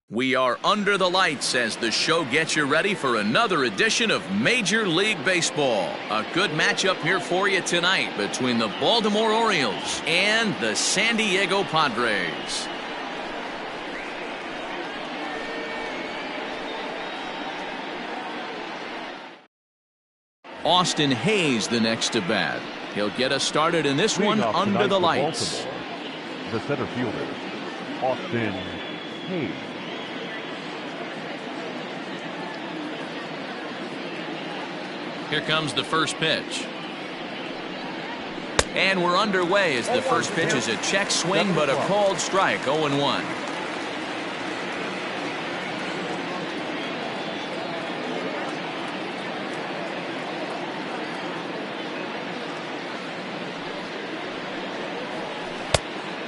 We are under the lights as the show gets you ready for another edition of Major League Baseball. A good matchup here for you tonight between the Baltimore Orioles and the San Diego Padres. Austin Hayes the next to bat. He'll get us started in this one under the lights. The center fielder, Austin Hayes. Here comes the first pitch. And we're underway as the first pitch is a check swing, but a called strike, 0-1.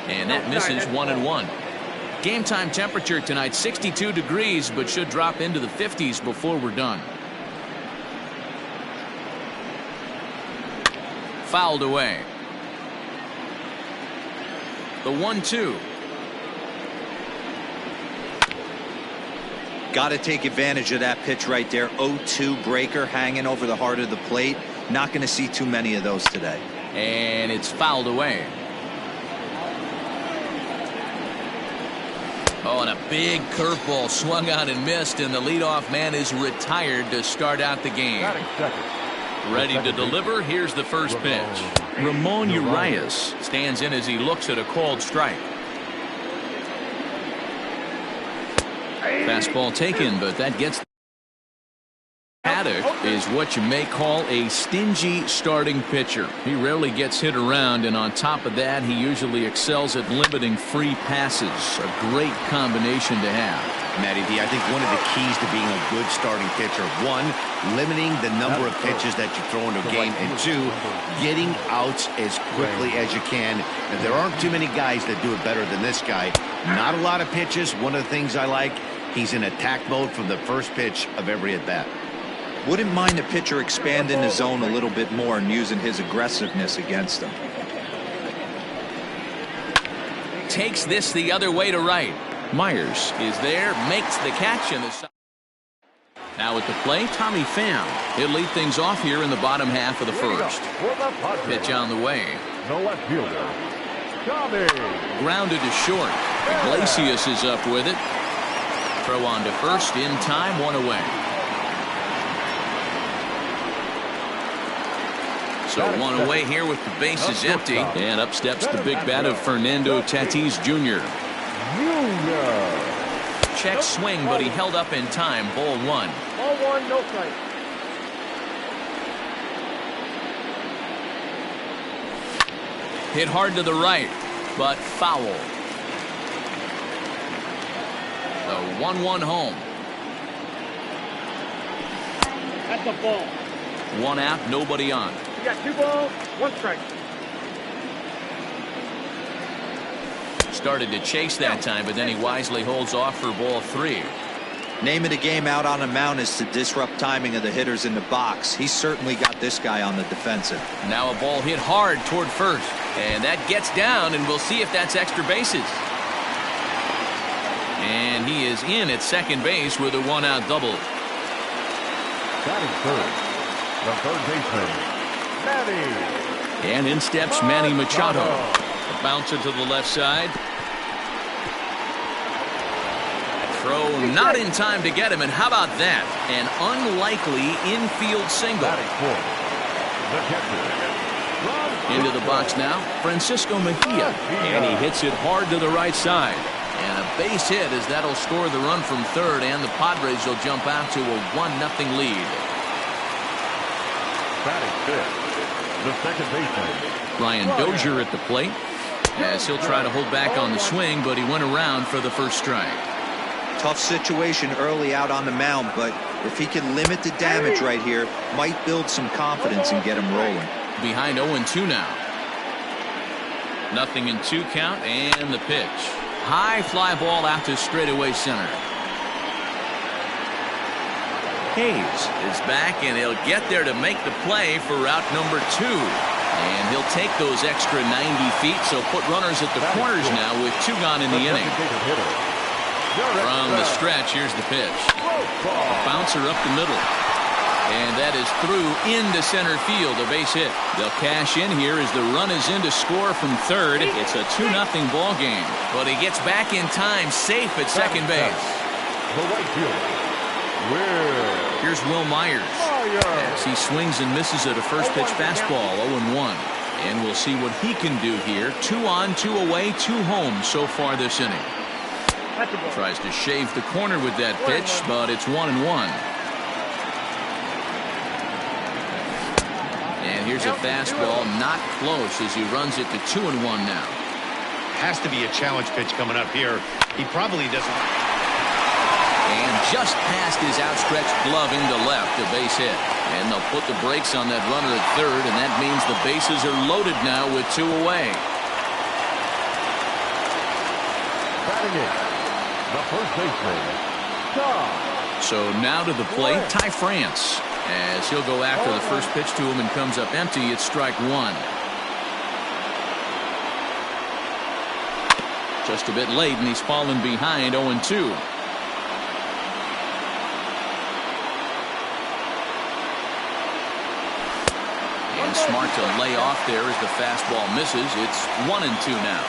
And that misses 1-1. Game time temperature tonight 62 degrees, but should drop into the 50s before we're done. Fouled away. The 1-2. Got to take advantage of that pitch right there. 0-2 breaker hanging over the heart of the plate. Not going to see too many of those today. And it's fouled away. Oh, and a big curveball swung on and missed, and the leadoff man is retired to start out the game. Ready to deliver. Here's the first pitch. Ramon Urias stands in as he looks at a called strike. Fastball taken, but that gets. Haddock is what you may call a stingy starting pitcher. He rarely gets hit around, and on top of that, he usually excels at limiting free passes. A great combination to have. Matty D, I think one of the keys to being a good starting pitcher, one, limiting the number of pitches that you throw into a game, and two, getting outs as quickly as you can. And there aren't too many guys that do it better than this guy. Not a lot of pitches. One of the things I like, he's in attack mode from the first pitch of every at-bat. Wouldn't mind the pitcher expanding the zone a little bit more and using his aggressiveness against them. Takes this the other way to right. Myers is there, makes the catch, and the now at the plate, Tommy Pham. He'll lead things off here in the bottom half of the first. Pitch on the way. The left fielder, Tommy. Grounded to short. Iglesias is up with it. Throw on to first in time, one away. So one away here with the bases empty, and up steps the big bat of Fernando Tatis Jr. Check swing, but he held up in time. Ball one. Ball one, no strike. Hit hard to the right, but foul. The 1-1 home. That's a ball. One out, nobody on. You got 2 balls, 1 strike. Started to chase that time, but then he wisely holds off for ball 3. Name of the game out on the mound is to disrupt timing of the hitters in the box. He's certainly got this guy on the defensive. Now a ball hit hard toward first, and that gets down, and we'll see if that's extra bases. And he is in at second base with a 1-out double. Batting third, the third baseman, Manny. And in steps Manny Machado. A bouncer to the left side. Throw not in time to get him, and how about that? An unlikely infield single. Into the box now, Francisco Mejia, and he hits it hard to the right side. And a base hit as that'll score the run from third, and the Padres will jump out to a 1-0 lead. Batting fifth, the second baseman, Brian Dozier at the plate, as he'll try to hold back on the swing, but he went around for the first strike. Tough situation early out on the mound, but if he can limit the damage right here, might build some confidence and get him rolling. Behind 0-2 now. 0-2 count, and the pitch. High fly ball out to straightaway center. Hayes is back, and he'll get there to make the play for route number 2. And he'll take those extra 90 feet, so put runners at the corners now with 2 gone in the inning. From the stretch, here's the pitch. Bouncer up the middle. And that is through into center field, a base hit. They'll cash in here as the run is in to score from third. It's a 2-0 ball game. But he gets back in time, safe at second base. The right fielder, Here's Will Myers as he swings and misses at a first pitch fastball, 0-1. And we'll see what he can do here. 2 on, 2 away, 2 home so far this inning. Tries to shave the corner with that pitch, but it's 1-1. And here's a fastball, not close, as he runs it to 2-1 now. Has to be a challenge pitch coming up here. He probably doesn't. And just past his outstretched glove into left, a base hit. And they'll put the brakes on that runner at third, and that means the bases are loaded now with 2 away. batting in, the first baseman, Tom. So now to the plate, Ty France, as he'll go after the first pitch to him and comes up empty. It's strike 1. Just a bit late, and he's fallen behind 0-2. And smart to lay off there as the fastball misses. It's 1-2 now.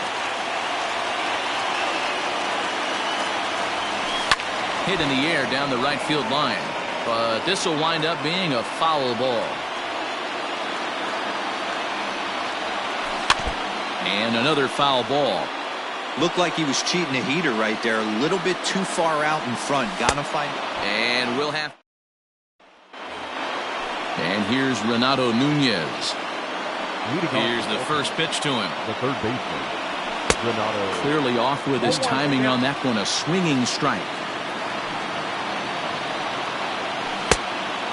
Hit in the air down the right field line, but this will wind up being a foul ball. And another foul ball. Looked like he was cheating a heater right there. A little bit too far out in front. Gotta find it. And we'll have. And here's Renato Nunez. Here's the first pitch to him. The third baseman, Renato. Clearly off with his timing on that one. A swinging strike.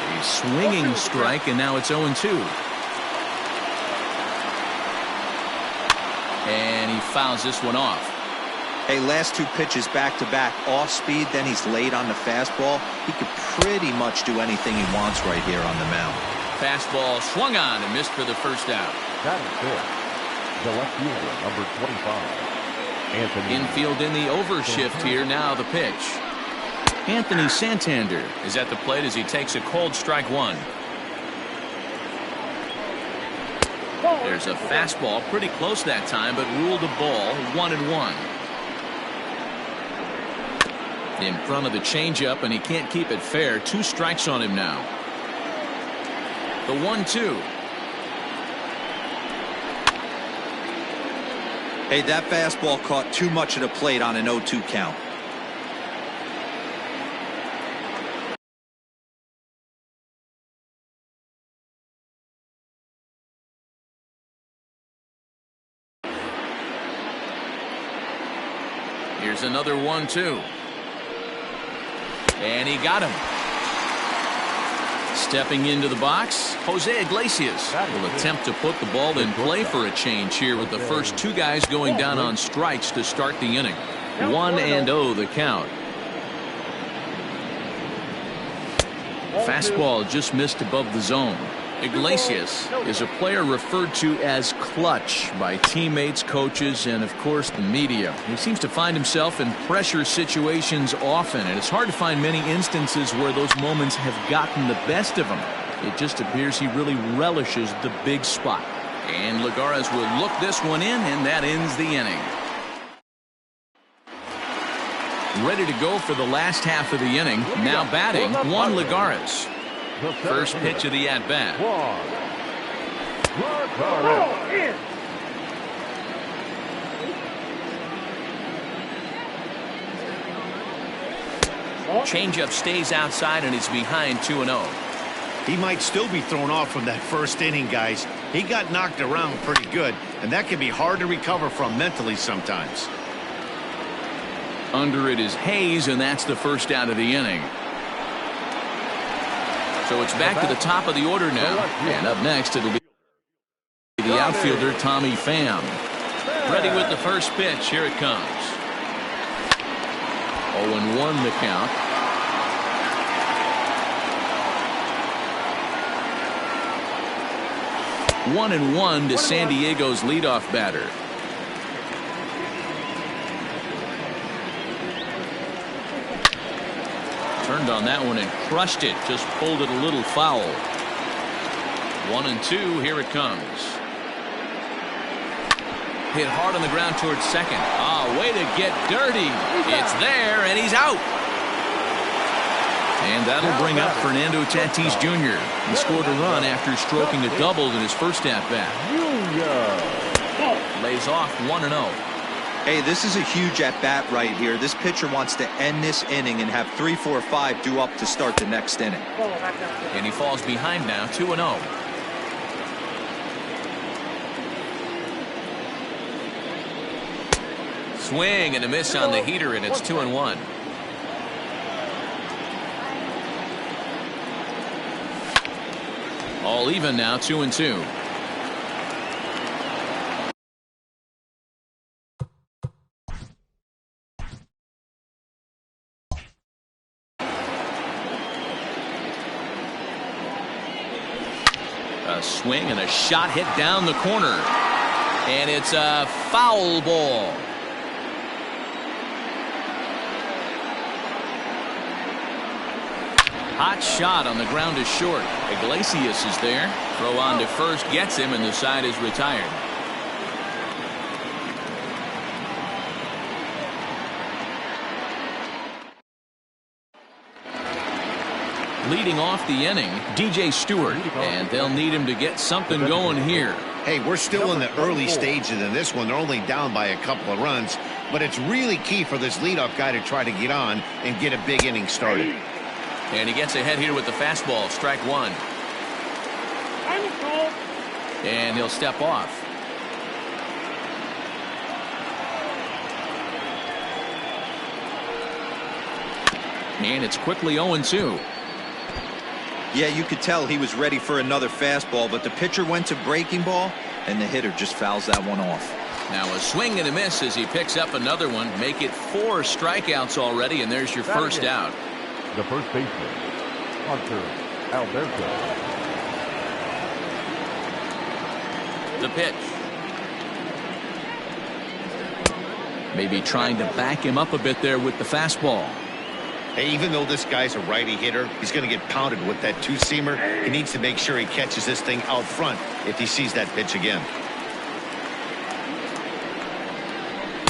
A swinging strike, and now it's 0-2. And he fouls this one off. Hey, last 2 pitches back-to-back, off speed, then he's late on the fastball. He could pretty much do anything he wants right here on the mound. Fastball swung on and missed for the first out. That is it. The left fielder, number 25, Anthony. Infield in the overshift here. Now the pitch. Anthony Santander is at the plate as he takes a cold strike 1. There's a fastball pretty close that time, but ruled a ball, 1-1. In front of the changeup, and he can't keep it fair. 2 strikes on him now. The 1-2. Hey, that fastball caught too much of the plate on an 0-2 count. Here's another 1-2. And he got him. Stepping into the box, Jose Iglesias will attempt to put the ball in play for a change here with the first 2 guys going down on strikes to start the inning. 1-0 the count. Fastball just missed above the zone. Iglesias is a player referred to as clutch by teammates, coaches, and of course the media. He seems to find himself in pressure situations often, and it's hard to find many instances where those moments have gotten the best of him. It just appears he really relishes the big spot. And Lagares will look this one in, and that ends the inning. Ready to go for the last half of the inning. Now batting, Juan Lagares. First pitch of the at-bat. Changeup stays outside, and it's behind 2-0. He might still be thrown off from that first inning, guys. He got knocked around pretty good, and that can be hard to recover from mentally sometimes. Under it is Hayes, and that's the first out of the inning. So it's back to the top of the order now. And up next, it'll be the outfielder, Tommy Pham. Ready with the first pitch. Here it comes. 0-1 the count. One and 1 to San Diego's leadoff batter. Turned on that one and crushed it. Just pulled it a little foul. 1-2. Here it comes. Hit hard on the ground towards second. Way to get dirty. It's there, and he's out. And that'll bring up Fernando Tatis Jr. He scored a run after stroking a double in his first at-bat. Lays off 1-0. Hey, this is a huge at-bat right here. This pitcher wants to end this inning and have 3, 4, 5 due up to start the next inning. And he falls behind now, 2-0. Swing and a miss on the heater, and it's 2-1. All even now, 2-2. A swing and a shot hit down the corner. And it's a foul ball. Hot shot on the ground is short. Iglesias is there. Throw on to first gets him, and the side is retired. Leading off the inning, DJ Stewart, and they'll need him to get something going here. Hey, we're still in the early stages in this one. They're only down by a couple of runs, but it's really key for this leadoff guy to try to get on and get a big inning started. And he gets ahead here with the fastball. Strike one. And he'll step off. And it's quickly 0-2. Yeah, you could tell he was ready for another fastball, but the pitcher went to breaking ball, and the hitter just fouls that one off. Now a swing and a miss as he picks up another one. Make it 4 strikeouts already, and there's your first out. The first baseman, Hunter Alberto. The pitch. Maybe trying to back him up a bit there with the fastball. Hey, even though this guy's a righty hitter, he's going to get pounded with that two-seamer. He needs to make sure he catches this thing out front if he sees that pitch again.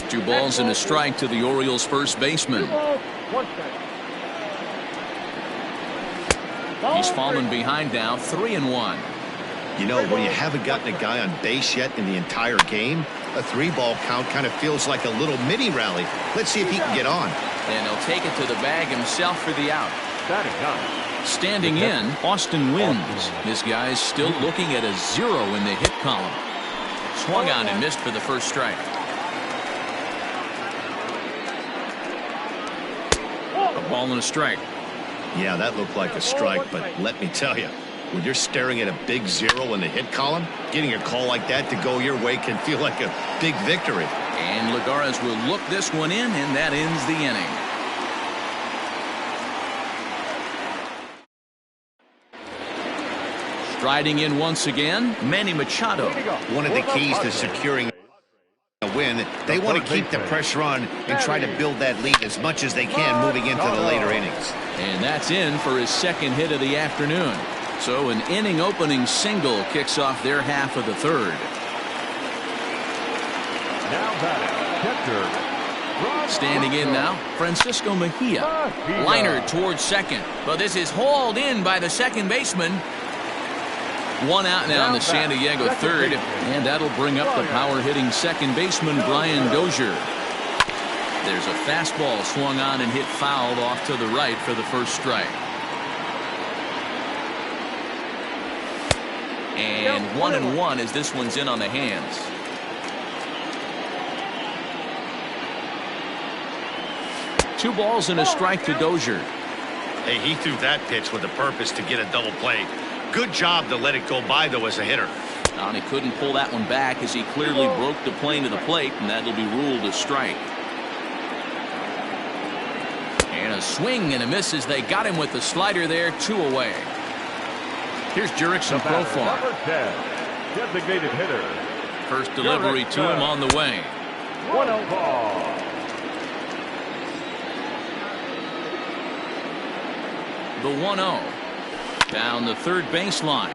2 balls and a strike to the Orioles' first baseman. He's fallen behind now, 3-1. You know, when you haven't gotten a guy on base yet in the entire game, a 3-ball count kind of feels like a little mini rally. Let's see if he can get on. And he'll take it to the bag himself for the out. Standing in, Austin wins. This guy's still looking at a 0 in the hit column. Swung on and missed for the first strike. A ball and a strike. Yeah, that looked like a strike, but let me tell you, when you're staring at a big 0 in the hit column, getting a call like that to go your way can feel like a big victory. And Lagares will look this one in, and that ends the inning. Striding in once again, Manny Machado. One of the keys to securing a win, they want to keep the pressure on and try to build that lead as much as they can moving into the later innings. And that's in for his second hit of the afternoon. So an inning-opening single kicks off their half of the third. Standing in now, Francisco Mejia. Liner towards second, but this is hauled in by the second baseman. 1 out now in the San Diego third, and that'll bring up the power-hitting second baseman Brian Dozier. There's a fastball swung on and hit fouled off to the right for the first strike. And 1-1 as this one's in on the hands. Two balls and a strike to Dozier. Hey, he threw that pitch with a purpose to get a double play. Good job to let it go by, though, as a hitter. And he couldn't pull that one back as he clearly broke the plane to the plate, and that'll be ruled a strike. And a swing and a miss as they got him with the slider there, 2 away. Here's Jurickson Profar. Designated hitter. First delivery to him on the way. 1-0 ball. The 1-0. Down the third baseline.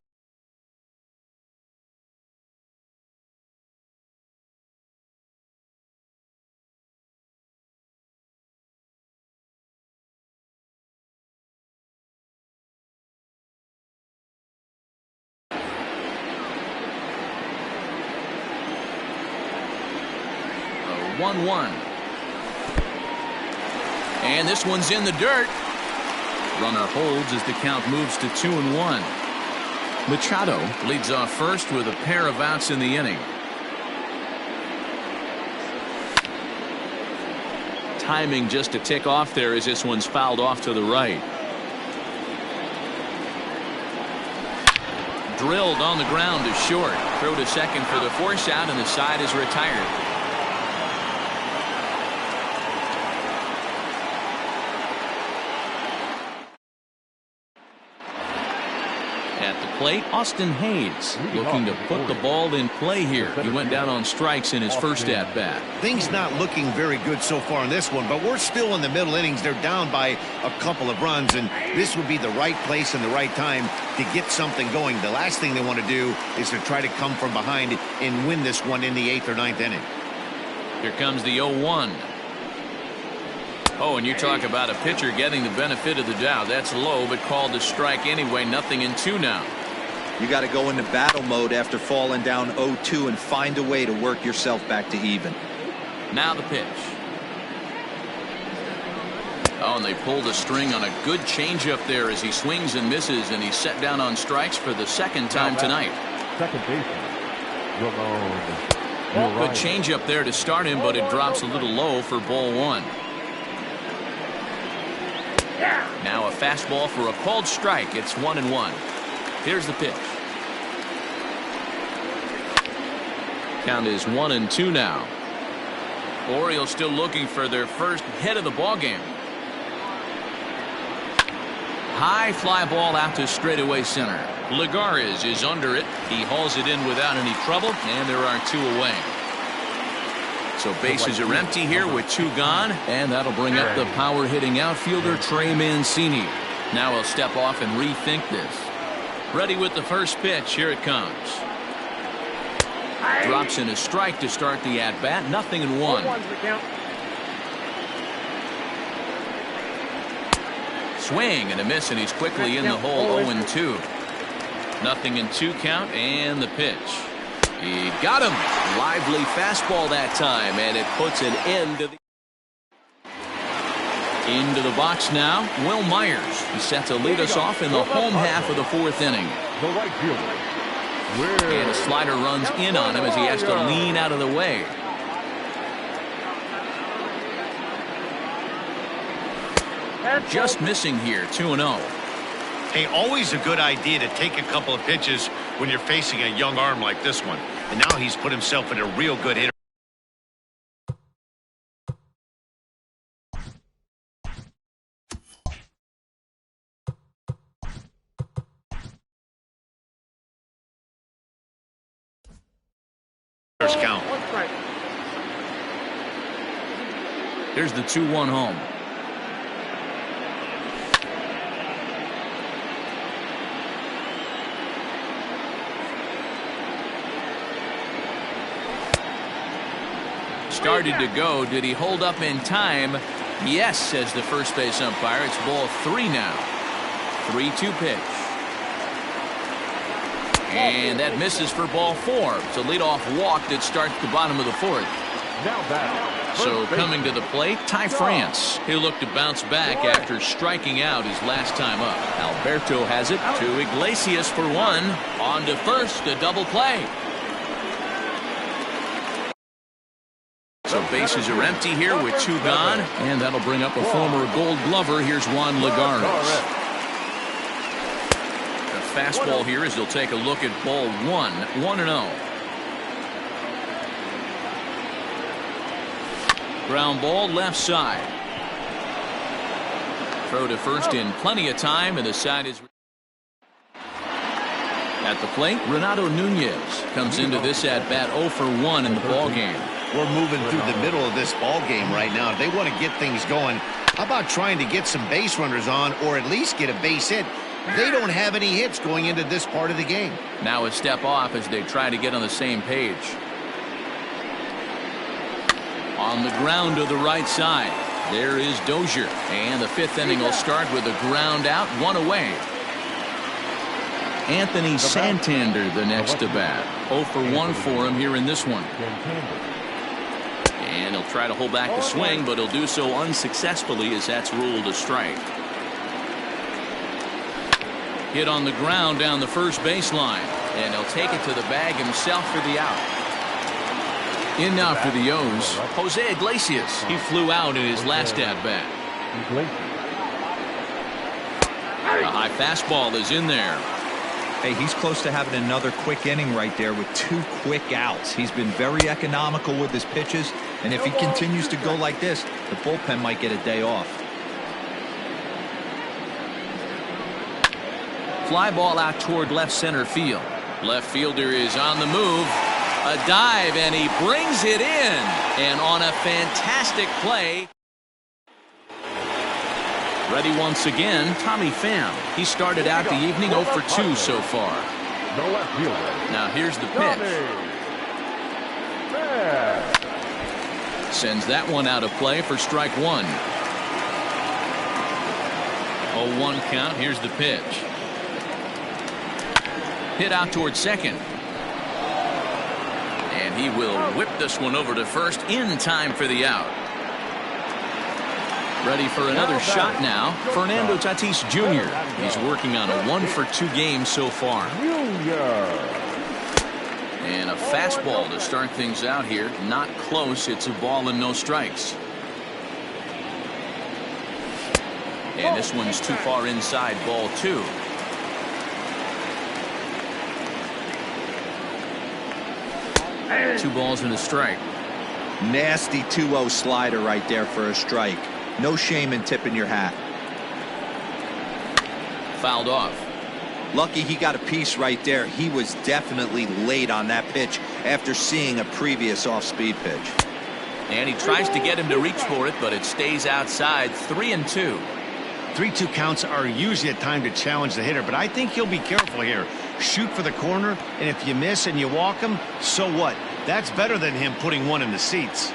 A 1-1. And this one's in the dirt. Runner holds as the count moves to 2-1. Machado leads off first with a pair of outs in the inning. Timing just to tick off there as this one's fouled off to the right. Drilled on the ground to short. Throw to second for the force out, and the side is retired. Plate, Austin Hayes looking to put the ball in play here. He went down on strikes in his first at bat. Things not looking very good so far in this one, but we're still in the middle innings. They're down by a couple of runs, and this would be the right place and the right time to get something going. The last thing they want to do is to try to come from behind and win this one in the 8th or 9th inning. Here comes the 0-1. Oh, and you talk about a pitcher getting the benefit of the doubt. That's low, but called a strike anyway. 0-2 now. You got to go into battle mode after falling down 0-2 and find a way to work yourself back to even. Now the pitch. Oh, and they pulled a string on a good changeup there as he swings and misses, and he's set down on strikes for the second time tonight. Second baseman, Ramon. Good changeup there to start him, but it drops a little low for ball one. Now a fastball for a called strike. It's 1-1. Here's the pitch. Count is 1-2 now. Orioles still looking for their first hit of the ball game. High fly ball out to straightaway center. Lagares is under it. He hauls it in without any trouble, and there are 2 away. So bases are empty here with 2 gone, and that'll bring up the power hitting outfielder Trey Mancini. Now he'll step off and rethink this. Ready with the first pitch. Here it comes. Drops in a strike to start the at bat. 0-1. Swing and a miss, and he's quickly in the hole. 0-2. 0-2 count, and the pitch. He got him. Lively fastball that time, and it puts an end to the. Into the box now, Will Myers. He's set to lead us off in the home half of the 4th inning. The right fielder. And a slider runs in on him as he has to lean out of the way. Just missing here, 2-0. Hey, always a good idea to take a couple of pitches when you're facing a young arm like this one. And now he's put himself in a real good hitter. Count. Here's the 2-1 home. Started to go. Did he hold up in time? Yes, says the first base umpire. It's ball 3 now. 3-2 pitch. And that misses for ball 4. It's a leadoff walk that starts the bottom of the 4th. So coming to the plate, Ty France. He'll look to bounce back after striking out his last time up. Alberto has it to Iglesias for 1. On to first, a double play. So bases are empty here with 2 gone, and that'll bring up a former Gold Glover. Here's Juan Lagares. Fastball here as he'll take a look at ball 1. 1-0. Ground ball left side. Throw to first in plenty of time, and the side is. At the plate, Renato Nunez comes into this at bat 0 for 1 in the ball game. We're moving through the middle of this ball game right now. They want to get things going. How about trying to get some base runners on, or at least get a base hit? They don't have any hits going into this part of the game. Now a step off as they try to get on the same page. On the ground to the right side. There is Dozier. And the fifth inning will start with a ground out, one away. Anthony Santander the next to bat. 0 for 1 for him here in this one. And he'll try to hold back the swing, but he'll do so unsuccessfully as that's ruled a strike. Hit on the ground down the first baseline. And he'll take it to the bag himself for the out. In now for the O's, Jose Iglesias. He flew out in his last at-bat. A high fastball is in there. Hey, he's close to having another quick inning right there with 2 quick outs. He's been very economical with his pitches, and if he continues to go like this, the bullpen might get a day off. Fly ball out toward left center field. Left fielder is on the move. A dive, and he brings it in. And on a fantastic play. Ready once again, Tommy Pham. He started out the evening 0 for 2 so far. Now here's the pitch. Sends that one out of play for strike 1. 0-1 count. Here's the pitch. Hit out towards second. And he will whip this one over to first in time for the out. Ready for another shot now. Fernando Tatis Jr. He's working on a 1 for 2 game so far. And a fastball to start things out here. Not close. It's a ball and no strikes. And this one's too far inside, ball 2. Two balls and a strike. Nasty 2-0 slider right there for a strike. No shame in tipping your hat. Fouled off. Lucky he got a piece right there. He was definitely late on that pitch after seeing a previous off-speed pitch. And he tries to get him to reach for it, but it stays outside. 3-2. 3-2 counts are usually a time to challenge the hitter, but I think he'll be careful here. Shoot for the corner, and if you miss and you walk him, so what? That's better than him putting one in the seats.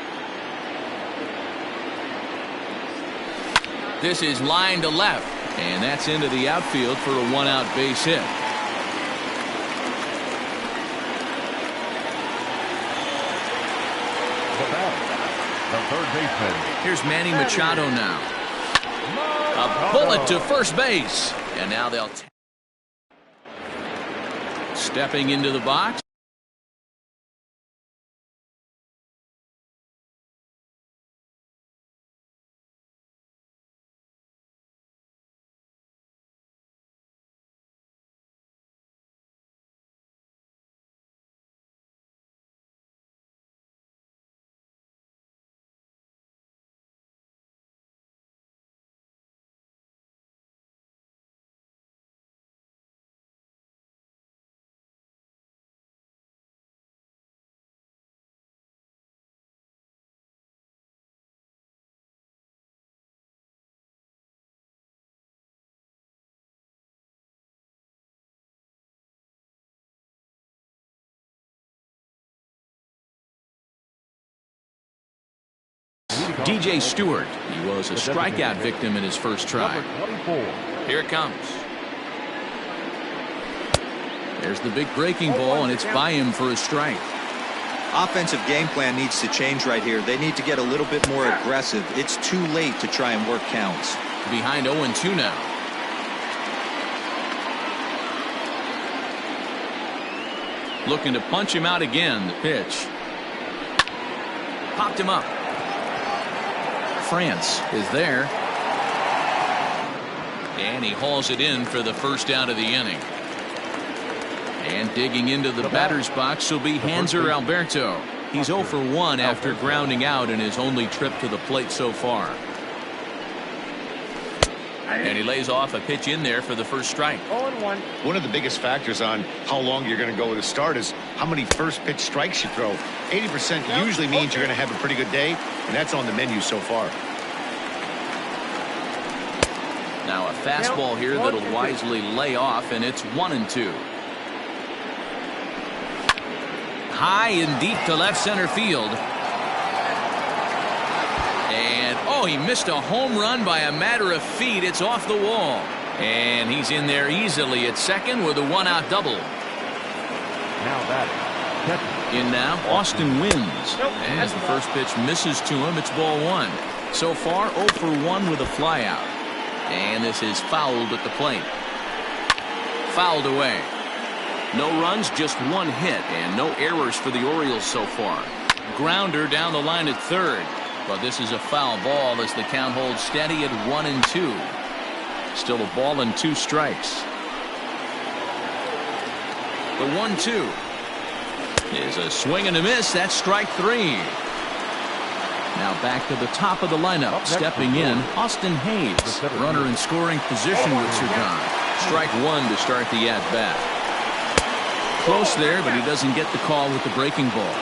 This is line to left, and that's into the outfield for a 1-out base hit. The third baseman. Here's Manny Machado now. A bullet to first base, and now they'll stepping into the box. DJ Stewart. He was a strikeout victim in his first try. Here it comes. There's the big breaking ball, and it's by him for a strike. Offensive game plan needs to change right here. They need to get a little bit more aggressive. It's too late to try and work counts. Behind 0-2 now. Looking to punch him out again. The pitch. Popped him up. France is there. And he hauls it in for the first out of the inning. And digging into the batter's box will be Hanser Alberto. He's 0 for 1 after grounding out in his only trip to the plate so far. And he lays off a pitch in there for the first strike. 0-1. One of the biggest factors on how long you're going to go with a start is how many first pitch strikes you throw. 80% usually means you're going to have a pretty good day, and that's on the menu so far. Now a fastball here that'll wisely lay off, and it's 1-2. High and deep to left center field. And oh, he missed a home run by a matter of feet. It's off the wall. And he's in there easily at second with a one-out double. Now batting. In now, Austin wins. As the first pitch misses to him, it's ball one. So far, 0 for 1 with a flyout. And this is fouled at the plate. Fouled away. No runs, just one hit, and no errors for the Orioles so far. Grounder down the line at third. But this is a foul ball as the count holds steady at 1-2. Still a ball and 2 strikes. The 1-2 is a swing and a miss. That's strike 3. Now back to the top of the lineup. Stepping in, Austin Hayes. Runner in scoring position with Sugan. Strike 1 to start the at-bat. Close there, but he doesn't get the call with the breaking ball.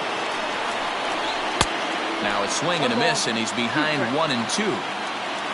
Now a swing and a miss, and he's behind 1-2.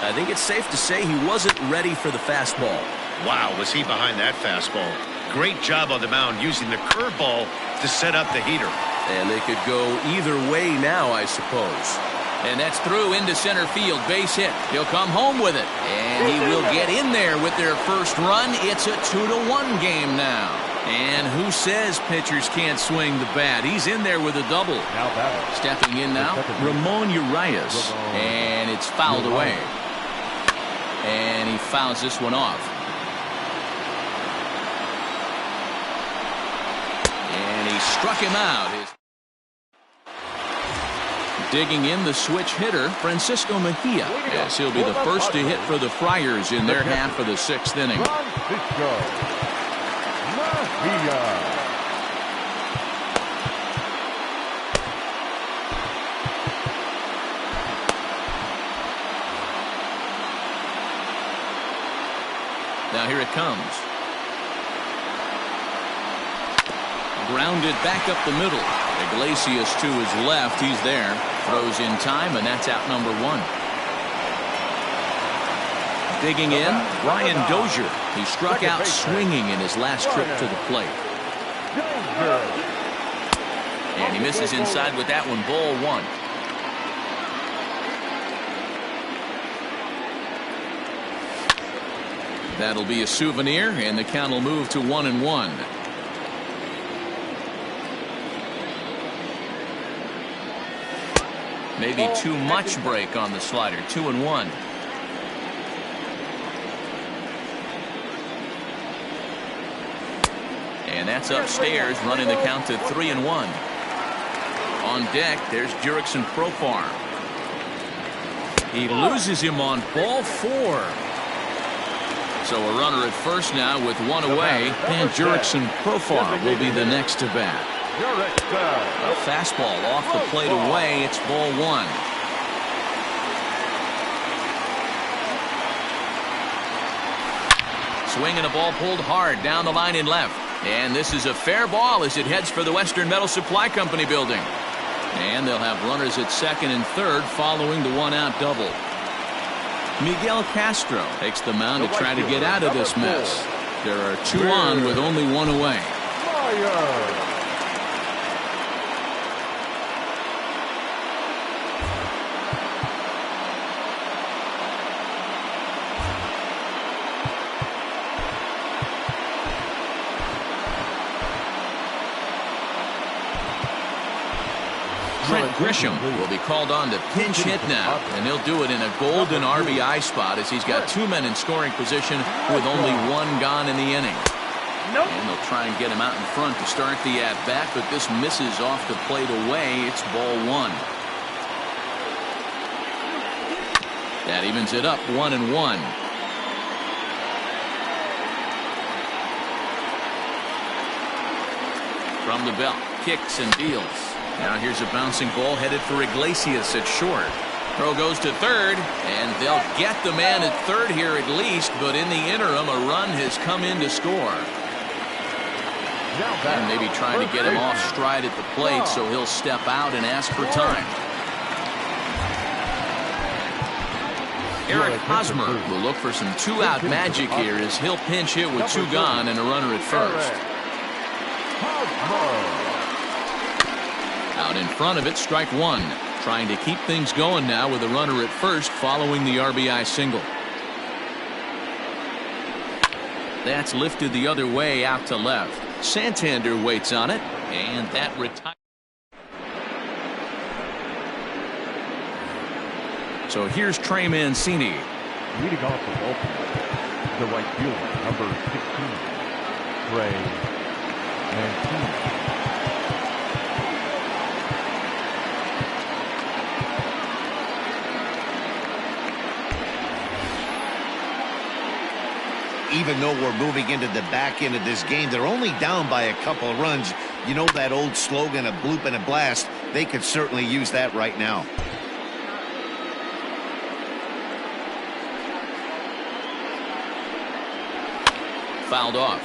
I think it's safe to say he wasn't ready for the fastball. Wow, was he behind that fastball. Great job on the mound using the curveball to set up the heater. And they could go either way now, I suppose. And that's through into center field. Base hit. He'll come home with it. And he will get in there with their first run. It's a 2-1 game now. And who says pitchers can't swing the bat? He's in there with a double. Now batting. Stepping in now, Ramon Urias. And it's fouled away. And he fouls this one off. And he struck him out. Digging in the switch hitter, Francisco Mejia, as he'll be the first to hit for the Friars in their half of the 6th inning. Francisco Mejia. Now here it comes. Grounded back up the middle. Iglesias to his left. He's there. Throws in time, and that's out number 1. Digging in, Brian Dozier. He struck out swinging in his last trip to the plate. And he misses inside with that one. Ball 1. That'll be a souvenir, and the count will move to 1-1. Maybe too much break on the slider. 2-1. And that's upstairs, running the count to 3-1. On deck, there's Jurickson Profar. He loses him on ball 4. So a runner at first now with 1 away, and Jurickson Profar will be the next to bat. A fastball off the plate away. It's ball 1. Swing and a ball pulled hard down the line in left. And this is a fair ball as it heads for the Western Metal Supply Company building. And they'll have runners at second and third following the one-out double. Miguel Castro takes the mound to try to get out of this mess. There are 2 on with only 1 away. Grisham will be called on to pinch hit now, and he'll do it in a golden RBI spot as he's got 2 men in scoring position with only 1 gone in the inning. And they'll try and get him out in front to start the at-bat, but this misses off the plate away. It's ball 1. That evens it up 1-1. From the belt, kicks and deals. Now here's a bouncing ball headed for Iglesias at short. Throw goes to third, and they'll get the man at third here at least, but in the interim, a run has come in to score. And maybe trying to get him off stride at the plate, so he'll step out and ask for time. Eric Hosmer will look for some two-out magic here as he'll pinch hit with two gone and a runner at first. Out in front of it, strike one. Trying to keep things going now with a runner at first following the RBI single. That's lifted the other way out to left. Santander waits on it, and that retires. So here's Trey Mancini. Leading off the bullpen, the right fielder, number 16, Trey Mancini. Even though we're moving into the back end of this game, they're only down by a couple of runs. You know that old slogan, a bloop and a blast? They could certainly use that right now. Fouled off.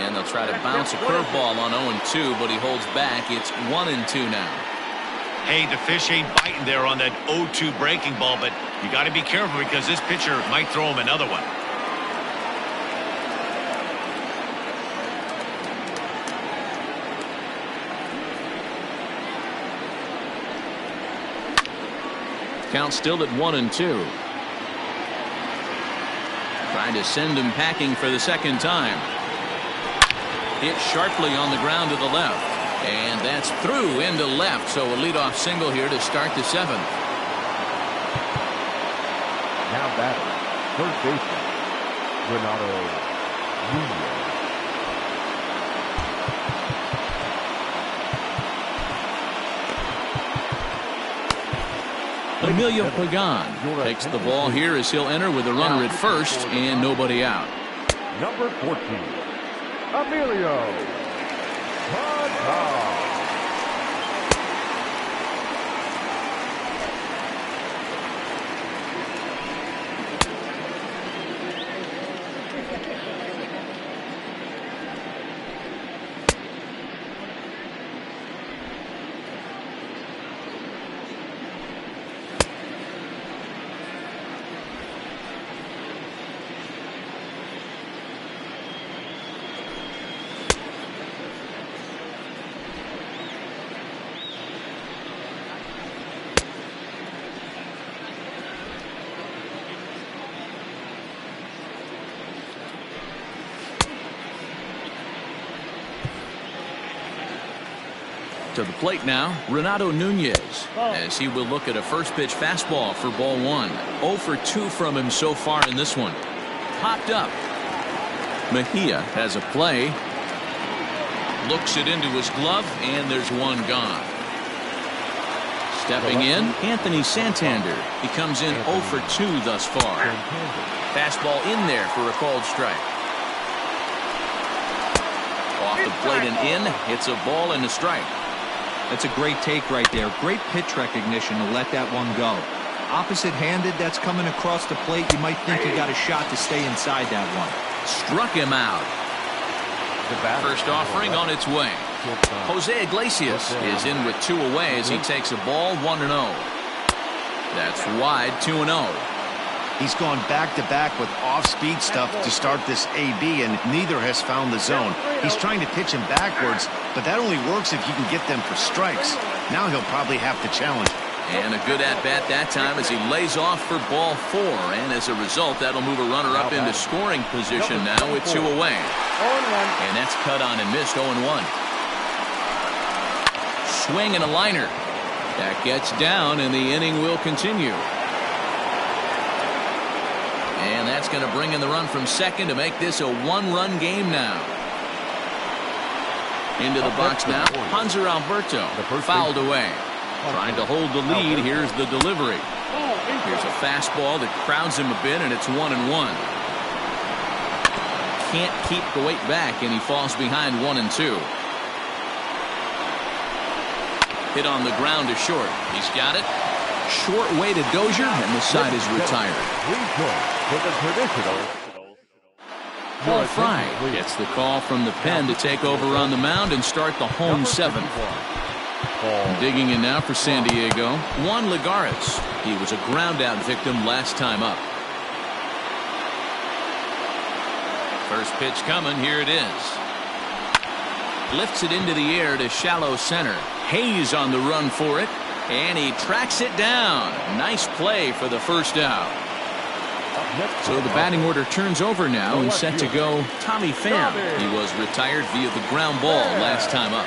And they'll try to bounce a curveball on 0-2, but he holds back. It's 1-2 now. Hey, the fish ain't biting there on that 0-2 breaking ball, but you got to be careful because this pitcher might throw him another one. Count still at 1-2. Trying to send him packing for the second time. Hit sharply on the ground to the left. And that's through into left. So a leadoff single here to start the seventh. Now batting, third baseman, Renato Nunez. Emilio Pagan takes the ball here as he'll enter with a runner at first and nobody out. Number 14, Emilio Pagan. To the plate now, Renato Nunez, as he will look at a first pitch fastball for ball one. 0 for 2 from him so far in this one. Popped up. Mejia has a play. Looks it into his glove, and there's one gone. Stepping in, Anthony Santander. He comes in 0 for 2 thus far. Fastball in there for a called strike. Off the plate and in, hits a ball and a strike. That's a great take right there. Great pitch recognition to let that one go. Opposite-handed, that's coming across the plate. You might think you got a shot to stay inside that one. Struck him out. First offering on its way. Jose Iglesias is in with 2 away as he takes a ball 1-0. That's wide, 2-0. He's gone back-to-back with off-speed stuff to start this AB, and neither has found the zone. He's trying to pitch him backwards, but that only works if you can get them for strikes. Now he'll probably have to challenge. And a good at-bat that time as he lays off for ball 4. And as a result, that'll move a runner up into scoring position now with 2 away. And that's cut on and missed 0-1. Swing and a liner. That gets down, and the inning will continue. And that's going to bring in the run from second to make this a 1-run game now. Into the box now, Hanser Alberto, fouled away. Trying to hold the lead. Here's the delivery. Here's a fastball that crowds him a bit, and it's 1-1. Can't keep the weight back, and he falls behind 1-2. Hit on the ground to short. He's got it. Short way to Dozier, and the side is retired. Paul Fry gets the call from the pen to take over on the mound and start the home 7th. Digging in now for San Diego, Juan Lagares. He was a ground-out victim last time up. First pitch coming. Here it is. Lifts it into the air to shallow center. Hayes on the run for it, and he tracks it down. Nice play for the first out. So the batting order turns over now and set to go Tommy Pham. He was retired via the ground ball last time up.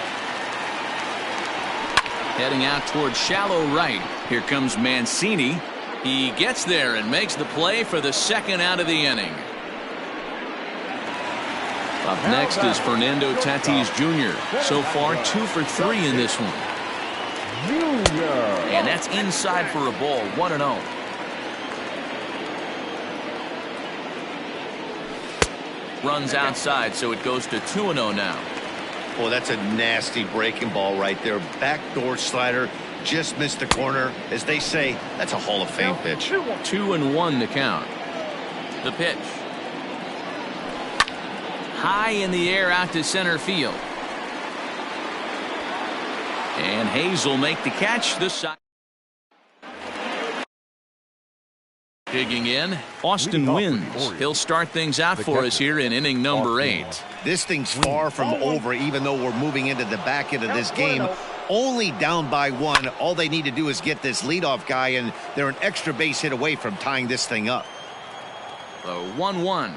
Heading out towards shallow right. Here comes Mancini. He gets there and makes the play for the second out of the inning. Up next is Fernando Tatis Jr. So far 2 for 3 in this one. And that's inside for a ball. 1-0. Runs outside, so it goes to 2-0 now. Oh, that's a nasty breaking ball right there. Backdoor slider, just missed the corner. As they say, that's a Hall of Fame pitch. 2-1 the count. The pitch. High in the air out to center field. And Hayes will make the catch this side. Digging in, Austin wins. He'll start things out for us here in inning number 8. This thing's far from over, even though we're moving into the back end of this game. Only down by 1. All they need to do is get this leadoff guy, and they're an extra base hit away from tying this thing up. The 1-1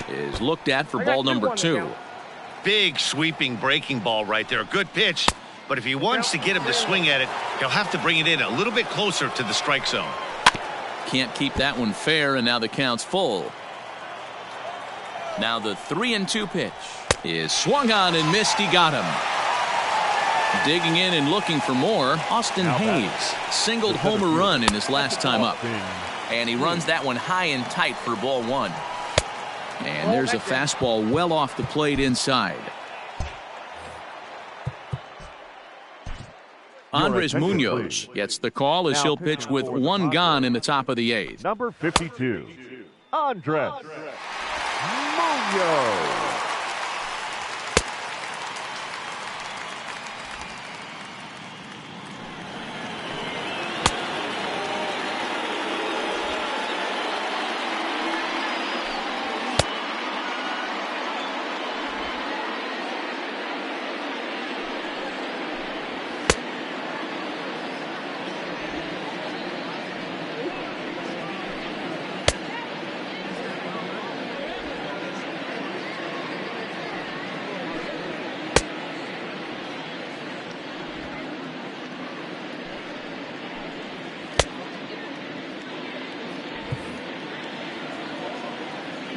is looked at for ball number 2. Big sweeping breaking ball right there. Good pitch, but if he wants to get him to swing at it, he'll have to bring it in a little bit closer to the strike zone. Can't keep that one fair, and now the count's full. Now the 3-2 pitch is swung on and missed. He got him. Digging in and looking for more, Austin Hayes singled home a run in his last time up. And he runs that one high and tight for ball 1. And there's a fastball well off the plate inside. Andres Munoz gets the call as he'll pitch with 1 gone in the top of the 8th. Number 52, Andres Munoz.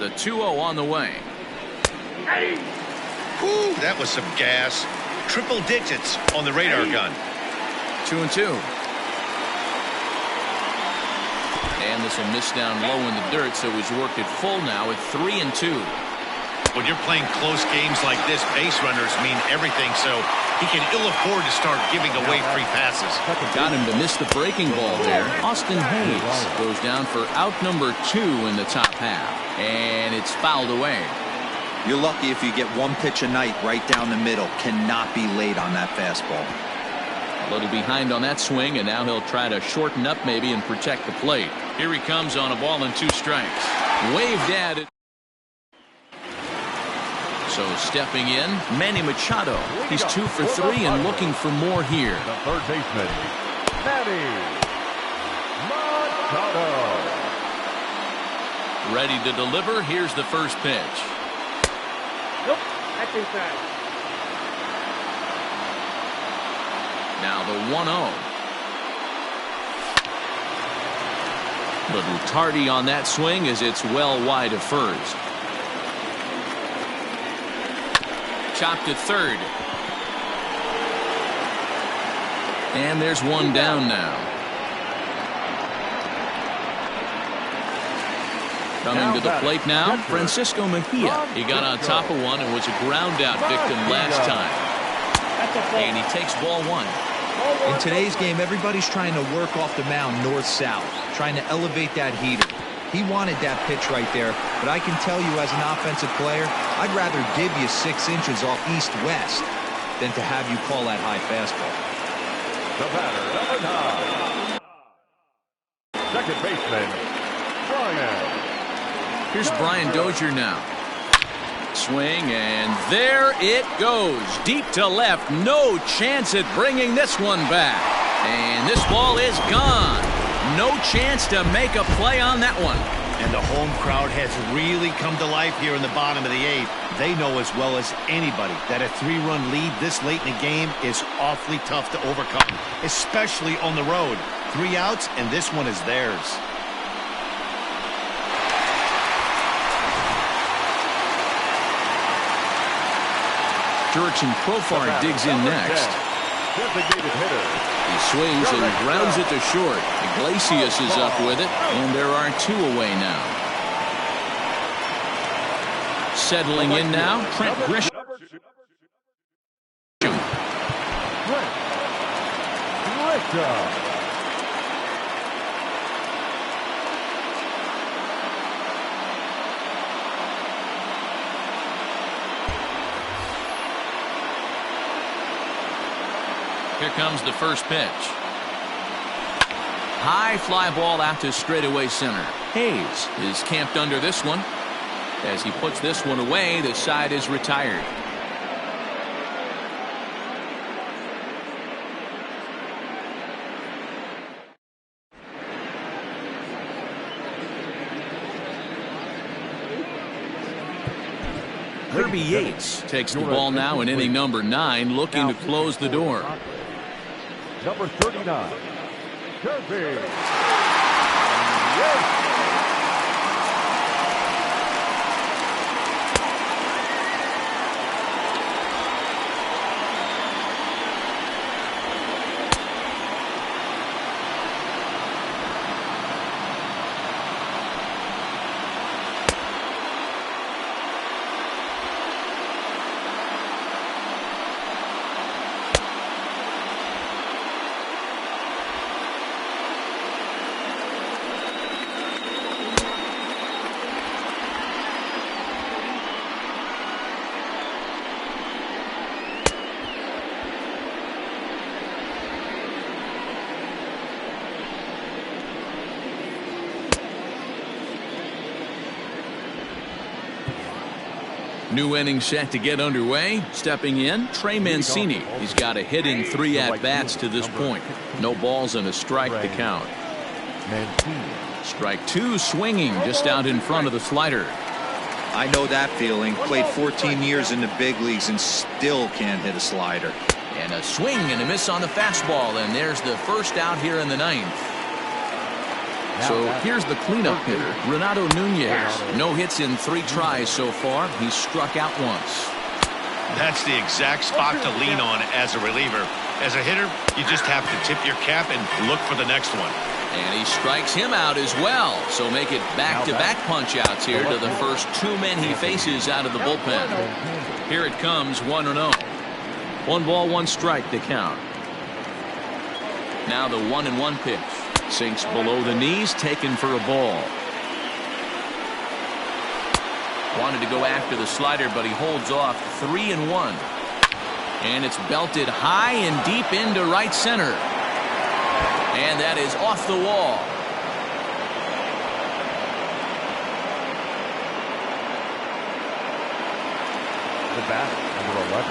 The 2-0 on the way. Whew, that was some gas. Triple digits on the radar gun. 2-2. And this will miss down low in the dirt, so he's worked it full now at 3-2. When you're playing close games like this, base runners mean everything, so he can ill afford to start giving away free passes. Got him to miss the breaking ball there. Austin Hayes goes down for out number 2 in the top half. And it's fouled away. You're lucky if you get 1 pitch a night right down the middle. Cannot be late on that fastball. A little behind on that swing, and now he'll try to shorten up maybe and protect the plate. Here he comes on a ball and 2 strikes. Waved at it. So stepping in, Manny Machado. He's 2 for 3 and looking for more here. The third baseman, Manny Machado. Ready to deliver. Here's the first pitch. Nope, that's inside. Now the 1-0. Little tardy on that swing as it's well wide of first. Chopped at third. And there's one down now. Coming to the plate now, Francisco Mejia. He got on top of one and was a ground out victim last time. And he takes ball 1. In today's game, everybody's trying to work off the mound north-south, trying to elevate that heater. He wanted that pitch right there, but I can tell you as an offensive player, I'd rather give you 6 inches off east-west than to have you call that high fastball. The batter, number 9. Second baseman, Brian. Here's Brian Dozier now. Swing, and there it goes. Deep to left. No chance at bringing this one back. And this ball is gone. No chance to make a play on that one. And the home crowd has really come to life here in the bottom of the 8th. They know as well as anybody that a 3-run lead this late in the game is awfully tough to overcome, especially on the road. 3 outs, and this one is theirs. Jurickson Profar digs in next. Designated hitter. He swings and grounds it to short. Iglesias is up with it, and there are 2 away now. Settling in now, Trent Grisham. Here comes the first pitch. High fly ball out to straightaway center. Hayes is camped under this one. As he puts this one away, the side is retired. Kirby Yates takes the ball now in inning number 9, looking to close the door. Number 39, Kirby. New inning set to get underway. Stepping in, Trey Mancini. He's got a hit in 3 at-bats to this point. No balls and a strike to count. Strike 2 swinging just out in front of the slider. I know that feeling. Played 14 years in the big leagues and still can't hit a slider. And a swing and a miss on the fastball, and there's the first out here in the 9th. So here's the cleanup hitter, Renato Nunez. No hits in 3 tries so far. He's struck out once. That's the exact spot to lean on as a reliever. As a hitter, you just have to tip your cap and look for the next one. And he strikes him out as well. So make it back-to-back punch-outs here to the first 2 men he faces out of the bullpen. Here it comes, 1-0. 1 ball, 1 strike to count. Now the 1-1 pitch. Sinks below the knees, taken for a ball. Wanted to go after the slider, but he holds off. 3-1. And it's belted high and deep into right center. And that is off the wall. the batter, number 11.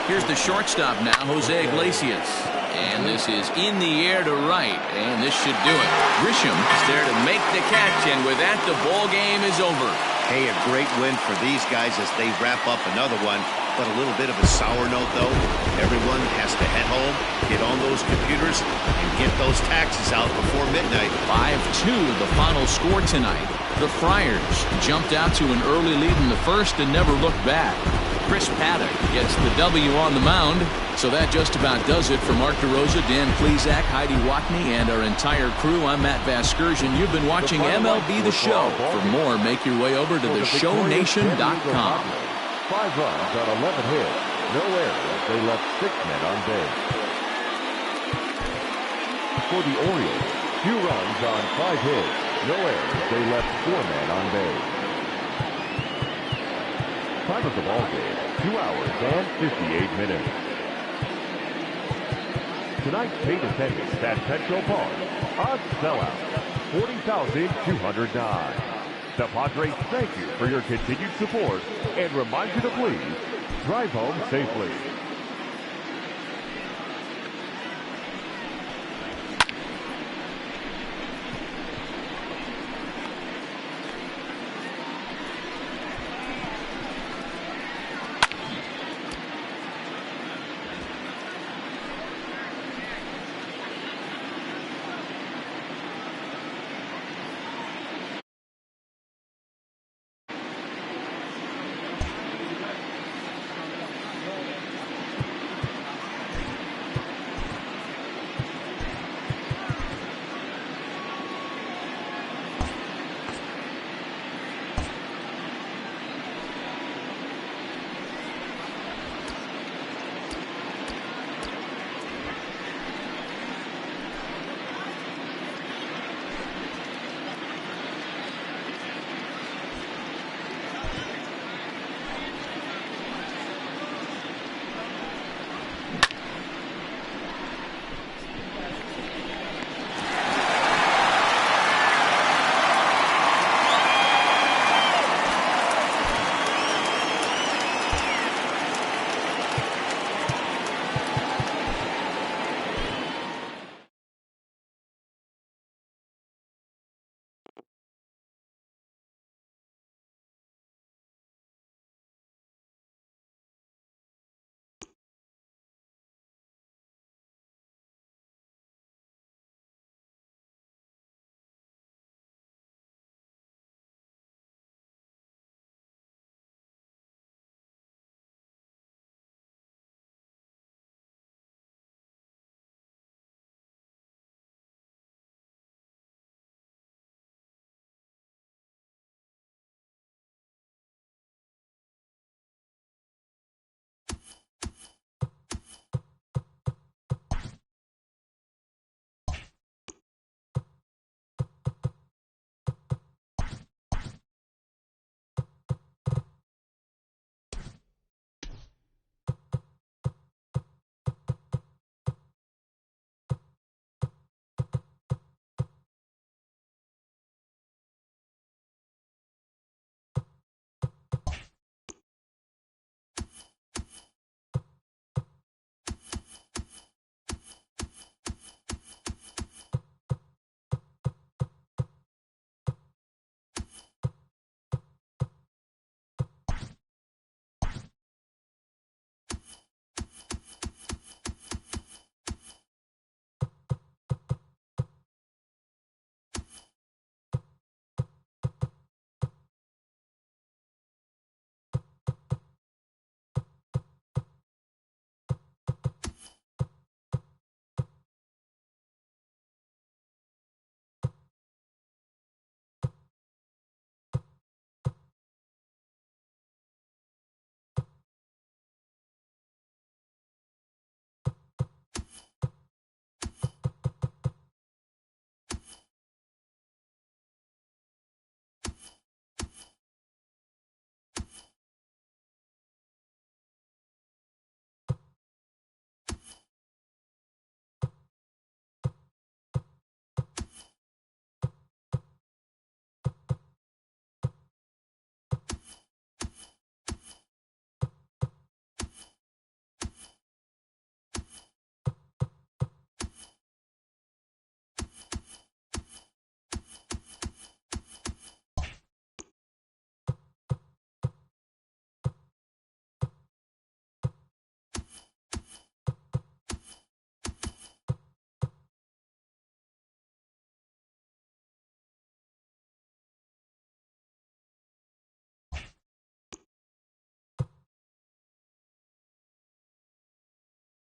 Here's the shortstop now, Jose Iglesias. And this is in the air to right, and this should do it. Grisham is there to make the catch, and with that, the ball game is over. Hey, a great win for these guys as they wrap up another one. But a little bit of a sour note, though. Everyone has to head home, get on those computers, and get those taxes out before midnight. 5-2 the final score tonight. The Friars jumped out to an early lead in the first and never looked back. Chris Paddock gets the W on the mound. So that just about does it for Mark DeRosa, Dan Plesac, Heidi Watney, and our entire crew. I'm Matt Vasgersian. You've been watching MLB The Show. For more, make your way over to theshownation.com. 5 runs on 11 hits. No errors. They left 6 men on base. For the Orioles, 2 runs on 5 hits. No errors. They left 4 men on base. Time of the ball game, 2 hours and 58 minutes. Tonight's paid attendance at Petco Park, a sellout, 40,209. The Padres thank you for your continued support and remind you to please drive home safely.